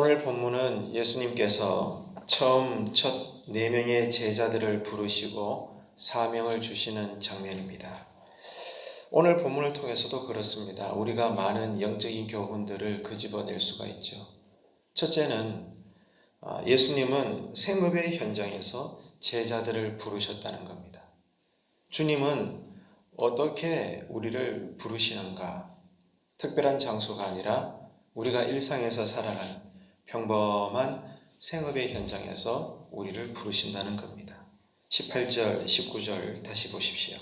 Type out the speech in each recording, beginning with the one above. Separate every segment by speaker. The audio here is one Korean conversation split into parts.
Speaker 1: 오늘 본문은 예수님께서 처음 첫 4명의 제자들을 부르시고 사명을 주시는 장면입니다. 오늘 본문을 통해서도 그렇습니다. 우리가 많은 영적인 교훈들을 끄집어낼 수가 있죠. 첫째는 예수님은 생업의 현장에서 제자들을 부르셨다는 겁니다. 주님은 어떻게 우리를 부르시는가? 특별한 장소가 아니라 우리가 일상에서 살아가는 평범한 생업의 현장에서 우리를 부르신다는 겁니다. 18절, 19절 다시 보십시오.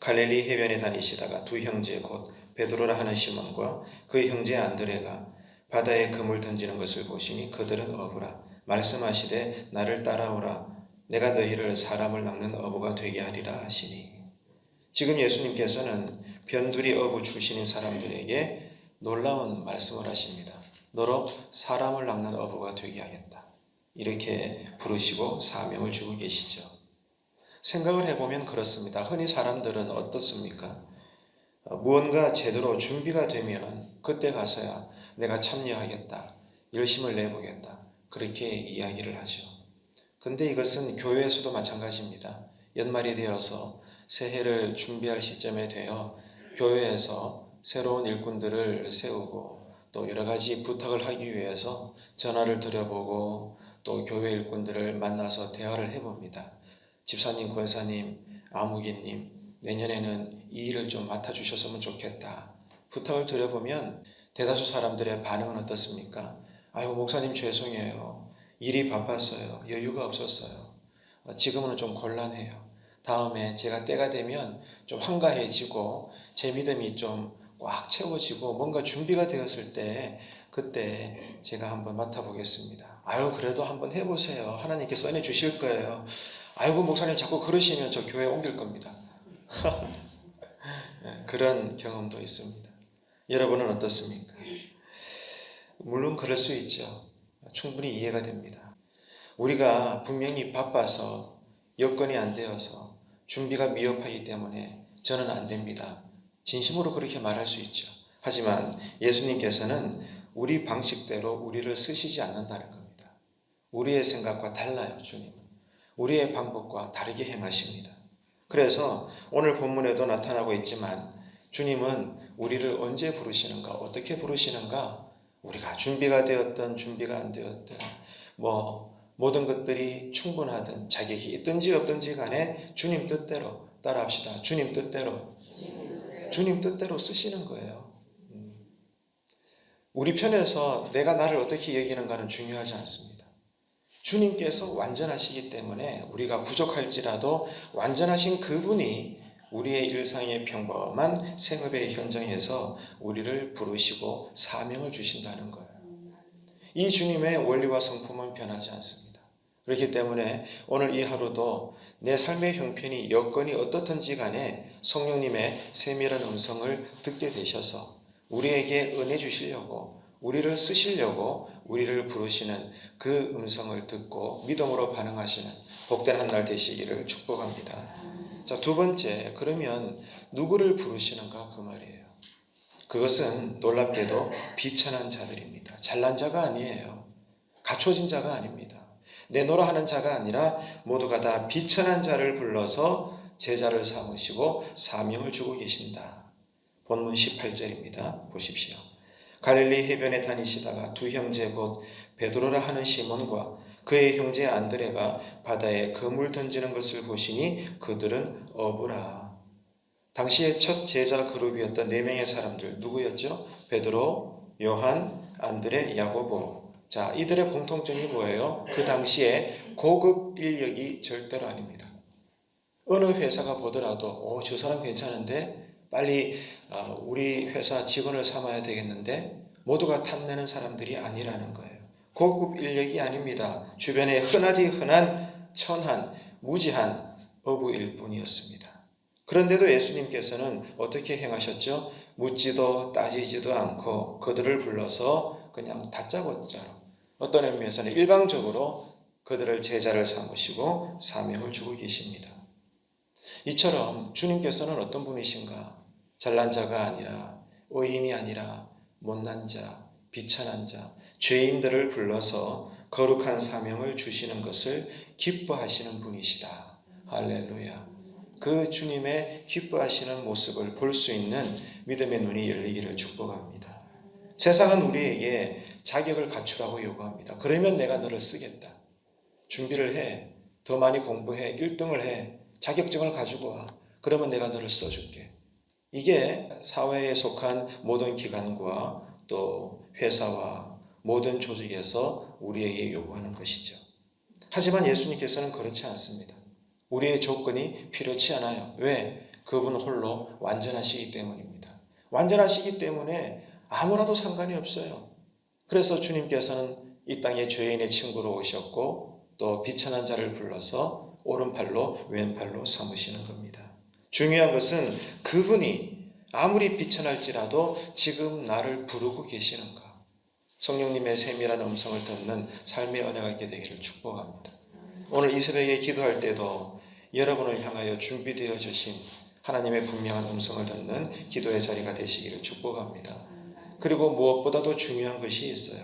Speaker 1: 갈릴리 해변에 다니시다가 두 형제 곧 베드로라 하는 시몬과 그의 형제 안드레가 바다에 그물 던지는 것을 보시니 그들은 어부라. 말씀하시되 나를 따라오라. 내가 너희를 사람을 낚는 어부가 되게 하리라 하시니. 지금 예수님께서는 변두리 어부 출신인 사람들에게 놀라운 말씀을 하십니다. 너로 사람을 낚는 어부가 되게 하겠다. 이렇게 부르시고 사명을 주고 계시죠. 생각을 해보면 그렇습니다. 흔히 사람들은 어떻습니까? 무언가 제대로 준비가 되면 그때 가서야 내가 참여하겠다. 열심을 내보겠다. 그렇게 이야기를 하죠. 근데 이것은 교회에서도 마찬가지입니다. 연말이 되어서 새해를 준비할 시점에 되어 교회에서 새로운 일꾼들을 세우고 또 여러 가지 부탁을 하기 위해서 전화를 드려보고 또 교회 일꾼들을 만나서 대화를 해봅니다. 집사님, 권사님, 아무개님, 내년에는 이 일을 좀 맡아주셨으면 좋겠다. 부탁을 드려보면 대다수 사람들의 반응은 어떻습니까? 아유, 목사님 죄송해요. 일이 바빴어요. 여유가 없었어요. 지금은 좀 곤란해요. 다음에 제가 때가 되면 좀 한가해지고 제 믿음이 좀 꽉 채워지고 뭔가 준비가 되었을 때 그때 제가 한번 맡아보겠습니다. 아유, 그래도 한번 해보세요. 하나님께 써내 주실 거예요. 아이고, 목사님 자꾸 그러시면 저 교회 옮길 겁니다. 그런 경험도 있습니다. 여러분은 어떻습니까? 물론 그럴 수 있죠. 충분히 이해가 됩니다. 우리가 분명히 바빠서 여건이 안 되어서 준비가 미흡하기 때문에 저는 안 됩니다. 진심으로 그렇게 말할 수 있죠. 하지만 예수님께서는 우리 방식대로 우리를 쓰시지 않는다는 겁니다. 우리의 생각과 달라요, 주님은. 우리의 방법과 다르게 행하십니다. 그래서 오늘 본문에도 나타나고 있지만 주님은 우리를 언제 부르시는가, 어떻게 부르시는가, 우리가 준비가 되었든 준비가 안 되었든 모든 것들이 충분하든 자격이 있든지 없든지 간에 주님 뜻대로 따라합시다. 주님 뜻대로 쓰시는 거예요. 우리 편에서 내가 나를 어떻게 여기는가는 중요하지 않습니다. 주님께서 완전하시기 때문에 우리가 부족할지라도 완전하신 그분이 우리의 일상의 평범한 생업의 현장에서 우리를 부르시고 사명을 주신다는 거예요. 이 주님의 원리와 성품은 변하지 않습니다. 그렇기 때문에 오늘 이 하루도 내 삶의 형편이 여건이 어떻든지 간에 성령님의 세밀한 음성을 듣게 되셔서 우리에게 은혜 주시려고 우리를 쓰시려고 우리를 부르시는 그 음성을 듣고 믿음으로 반응하시는 복된 한 날 되시기를 축복합니다. 자, 두 번째, 그러면 누구를 부르시는가 그 말이에요. 그것은 놀랍게도 비천한 자들입니다. 잘난 자가 아니에요. 갖춰진 자가 아닙니다. 내노라 하는 자가 아니라 모두가 다 비천한 자를 불러서 제자를 삼으시고 사명을 주고 계신다. 본문 18절입니다. 보십시오. 갈릴리 해변에 다니시다가 두 형제 곧 베드로라 하는 시몬과 그의 형제 안드레가 바다에 그물 던지는 것을 보시니 그들은 어부라. 당시의 첫 제자 그룹이었던 4명의 사람들 누구였죠? 베드로, 요한, 안드레, 야고보. 자, 이들의 공통점이 뭐예요? 그 당시에 고급 인력이 절대로 아닙니다. 어느 회사가 보더라도 저 사람 괜찮은데 빨리 우리 회사 직원을 삼아야 되겠는데 모두가 탐내는 사람들이 아니라는 거예요. 고급 인력이 아닙니다. 주변에 흔하디 흔한 천한, 무지한 어부일 뿐이었습니다. 그런데도 예수님께서는 어떻게 행하셨죠? 묻지도 따지지도 않고 그들을 불러서 그냥 다짜고짜로 어떤 의미에서는 일방적으로 그들을 제자를 삼으시고 사명을 주고 계십니다. 이처럼 주님께서는 어떤 분이신가? 잘난 자가 아니라 의인이 아니라 못난 자, 비천한 자, 죄인들을 불러서 거룩한 사명을 주시는 것을 기뻐하시는 분이시다. 할렐루야. 그 주님의 기뻐하시는 모습을 볼 수 있는 믿음의 눈이 열리기를 축복합니다. 세상은 우리에게 자격을 갖추라고 요구합니다. 그러면 내가 너를 쓰겠다. 준비를 해. 더 많이 공부해. 1등을 해. 자격증을 가지고 와. 그러면 내가 너를 써줄게. 이게 사회에 속한 모든 기관과 또 회사와 모든 조직에서 우리에게 요구하는 것이죠. 하지만 예수님께서는 그렇지 않습니다. 우리의 조건이 필요치 않아요. 왜? 그분 홀로 완전하시기 때문입니다. 완전하시기 때문에 아무나도 상관이 없어요. 그래서 주님께서는 이 땅에 죄인의 친구로 오셨고 또 비천한 자를 불러서 오른팔로 왼팔로 삼으시는 겁니다. 중요한 것은 그분이 아무리 비천할지라도 지금 나를 부르고 계시는가. 성령님의 세밀한 음성을 듣는 삶의 은혜가 있게 되기를 축복합니다. 오늘 이 새벽에 기도할 때도 여러분을 향하여 준비되어 주신 하나님의 분명한 음성을 듣는 기도의 자리가 되시기를 축복합니다. 그리고 무엇보다도 중요한 것이 있어요.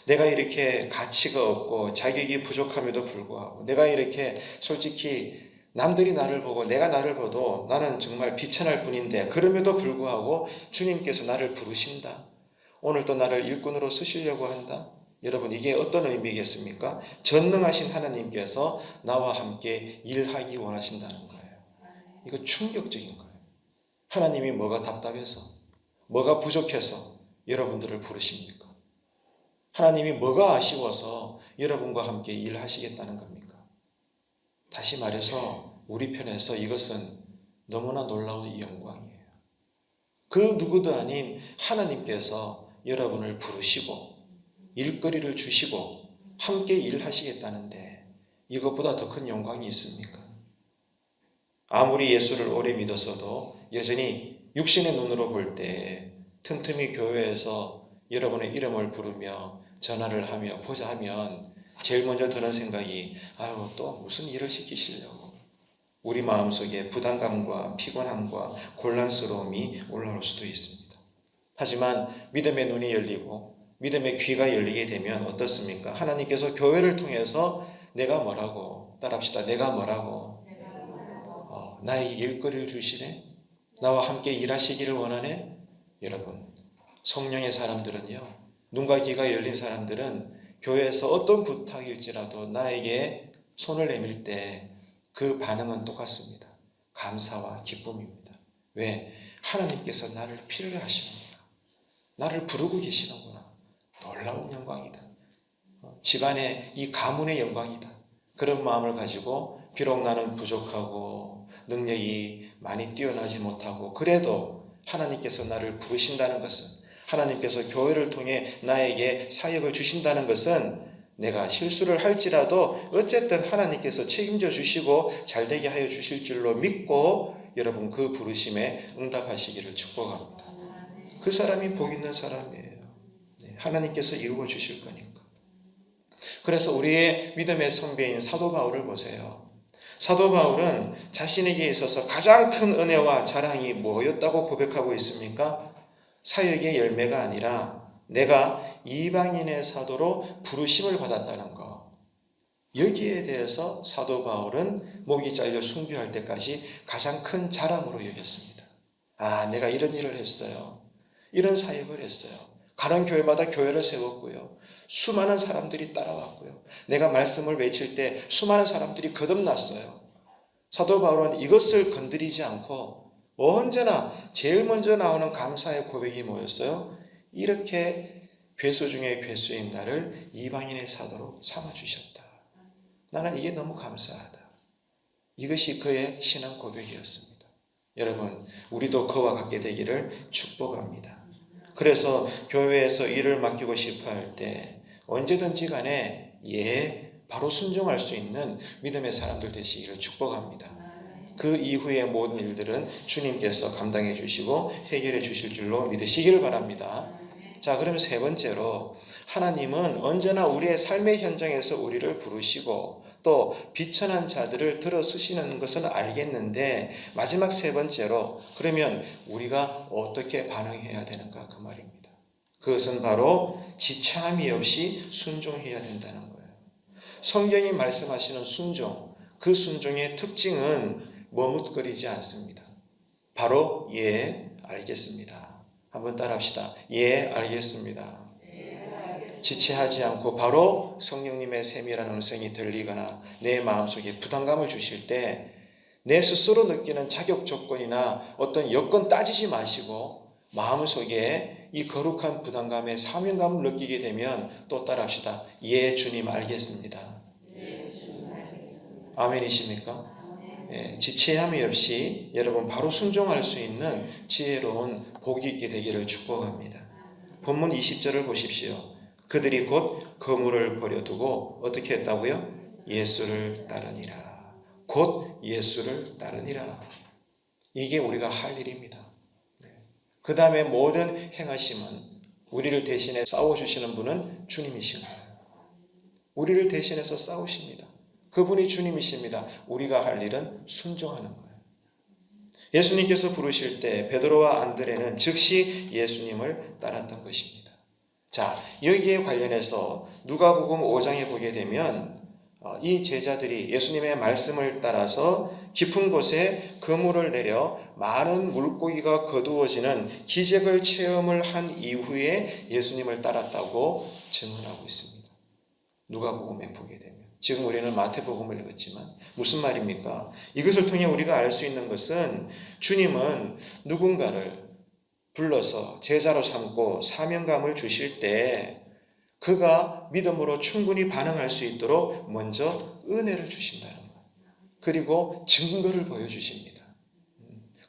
Speaker 1: 내가 이렇게 가치가 없고 자격이 부족함에도 불구하고 내가 이렇게 솔직히 남들이 나를 보고 내가 나를 봐도 나는 정말 비천할 뿐인데 그럼에도 불구하고 주님께서 나를 부르신다. 오늘도 나를 일꾼으로 쓰시려고 한다. 여러분 이게 어떤 의미겠습니까? 전능하신 하나님께서 나와 함께 일하기 원하신다는 거예요. 이거 충격적인 거예요. 하나님이 뭐가 답답해서 뭐가 부족해서 여러분들을 부르십니까? 하나님이 뭐가 아쉬워서 여러분과 함께 일하시겠다는 겁니까? 다시 말해서 우리 편에서 이것은 너무나 놀라운 영광이에요. 그 누구도 아닌 하나님께서 여러분을 부르시고 일거리를 주시고 함께 일하시겠다는데 이것보다 더 큰 영광이 있습니까? 아무리 예수를 오래 믿었어도 여전히 육신의 눈으로 볼 때 틈틈이 교회에서 여러분의 이름을 부르며 전화를 하며 보자 하면 제일 먼저 드는 생각이 아유 또 무슨 일을 시키시려고 우리 마음속에 부담감과 피곤함과 곤란스러움이 올라올 수도 있습니다. 하지만 믿음의 눈이 열리고 믿음의 귀가 열리게 되면 어떻습니까? 하나님께서 교회를 통해서 내가 뭐라고 따라합시다. 내가 뭐라고 나에게 일거리를 주시네? 나와 함께 일하시기를 원하네? 여러분 성령의 사람들은요 눈과 귀가 열린 사람들은 교회에서 어떤 부탁일지라도 나에게 손을 내밀 때 그 반응은 똑같습니다. 감사와 기쁨입니다. 왜? 하나님께서 나를 필요로 하시는구나. 나를 부르고 계시는구나. 놀라운 영광이다. 집안의 이 가문의 영광이다. 그런 마음을 가지고 비록 나는 부족하고 능력이 많이 뛰어나지 못하고 그래도 하나님께서 나를 부르신다는 것은 하나님께서 교회를 통해 나에게 사역을 주신다는 것은 내가 실수를 할지라도 어쨌든 하나님께서 책임져 주시고 잘되게 하여 주실 줄로 믿고 여러분 그 부르심에 응답하시기를 축복합니다. 그 사람이 복 있는 사람이에요. 하나님께서 이루어 주실 거니까. 그래서 우리의 믿음의 선배인 사도 바울을 보세요. 사도 바울은 자신에게 있어서 가장 큰 은혜와 자랑이 뭐였다고 고백하고 있습니까? 사역의 열매가 아니라 내가 이방인의 사도로 부르심을 받았다는 것. 여기에 대해서 사도 바울은 목이 잘려 순교할 때까지 가장 큰 자랑으로 여겼습니다. 아, 내가 이런 일을 했어요. 이런 사역을 했어요. 가는 교회마다 교회를 세웠고요. 수많은 사람들이 따라왔고요. 내가 말씀을 외칠 때 수많은 사람들이 거듭났어요. 사도 바울은 이것을 건드리지 않고 언제나 제일 먼저 나오는 감사의 고백이 뭐였어요? 이렇게 괴수 중에 괴수인 나를 이방인의 사도로 삼아주셨다. 나는 이게 너무 감사하다. 이것이 그의 신앙 고백이었습니다. 여러분, 우리도 그와 같게 되기를 축복합니다. 그래서 교회에서 일을 맡기고 싶어 할 때 언제든지 간에 바로 순종할 수 있는 믿음의 사람들 되시기를 축복합니다. 그 이후의 모든 일들은 주님께서 감당해 주시고 해결해 주실 줄로 믿으시기를 바랍니다. 자, 그럼 세 번째로 하나님은 언제나 우리의 삶의 현장에서 우리를 부르시고 또 비천한 자들을 들어 쓰시는 것은 알겠는데 마지막 세 번째로 그러면 우리가 어떻게 반응해야 되는가 그 말입니다. 그것은 바로 지체함이 없이 순종해야 된다는 거예요. 성경이 말씀하시는 순종, 그 순종의 특징은 머뭇거리지 않습니다. 바로 예, 알겠습니다. 한번 따라합시다. 예, 알겠습니다. 지체하지 않고 바로 성령님의 세밀한 음성이 들리거나 내 마음속에 부담감을 주실 때 내 스스로 느끼는 자격 조건이나 어떤 여건 따지지 마시고 마음속에 이 거룩한 부담감에 사명감을 느끼게 되면 또 따라합시다. 예, 주님 알겠습니다. 아멘이십니까? 예, 지체함이 없이 여러분 바로 순종할 수 있는 지혜로운 복이 있게 되기를 축복합니다. 본문 20절을 보십시오. 그들이 곧 거물을 버려두고 어떻게 했다고요? 예수를 따르니라. 곧 예수를 따르니라. 이게 우리가 할 일입니다. 그 다음에 모든 행하심은 우리를 대신해 싸워주시는 분은 주님이신 거예요. 우리를 대신해서 싸우십니다. 그분이 주님이십니다. 우리가 할 일은 순종하는 거예요. 예수님께서 부르실 때 베드로와 안드레는 즉시 예수님을 따랐던 것입니다. 자, 여기에 관련해서 누가복음 5장에 보게 되면 이 제자들이 예수님의 말씀을 따라서 깊은 곳에 그물을 내려 많은 물고기가 거두어지는 기적을 체험을 한 이후에 예수님을 따랐다고 증언하고 있습니다. 누가복음에 보게 되면. 지금 우리는 마태복음을 읽었지만 무슨 말입니까? 이것을 통해 우리가 알 수 있는 것은 주님은 누군가를 불러서 제자로 삼고 사명감을 주실 때 그가 믿음으로 충분히 반응할 수 있도록 먼저 은혜를 주신다는 거예요. 그리고 증거를 보여주십니다.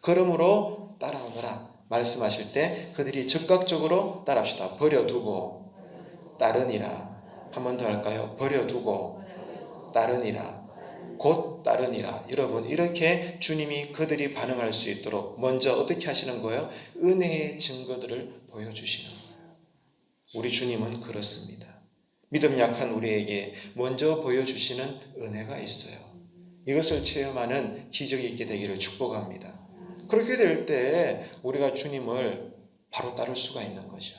Speaker 1: 그러므로 따라오너라 말씀하실 때 그들이 즉각적으로 따라합시다. 버려두고 따르니라. 한 번 더 할까요? 버려두고 따르니라. 곧 따르니라. 여러분 이렇게 주님이 그들이 반응할 수 있도록 먼저 어떻게 하시는 거예요? 은혜의 증거들을 보여주시는 거예요. 우리 주님은 그렇습니다. 믿음 약한 우리에게 먼저 보여주시는 은혜가 있어요. 이것을 체험하는 기적이 있게 되기를 축복합니다. 그렇게 될 때 우리가 주님을 바로 따를 수가 있는 거죠.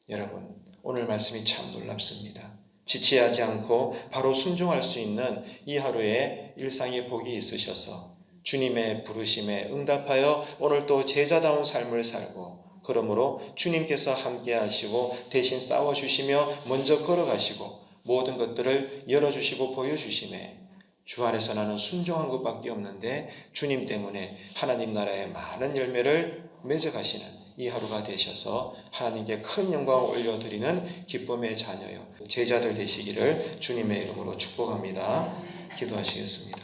Speaker 1: 여러분 오늘 말씀이 참 놀랍습니다. 지체하지 않고 바로 순종할 수 있는 이 하루에 일상의 복이 있으셔서 주님의 부르심에 응답하여 오늘 또 제자다운 삶을 살고 그러므로 주님께서 함께 하시고 대신 싸워주시며 먼저 걸어가시고 모든 것들을 열어주시고 보여주심에 주 안에서 나는 순종한 것밖에 없는데 주님 때문에 하나님 나라의 많은 열매를 맺어가시는 이 하루가 되셔서 하나님께 큰 영광을 올려드리는 기쁨의 자녀요 제자들 되시기를 주님의 이름으로 축복합니다. 기도하시겠습니다.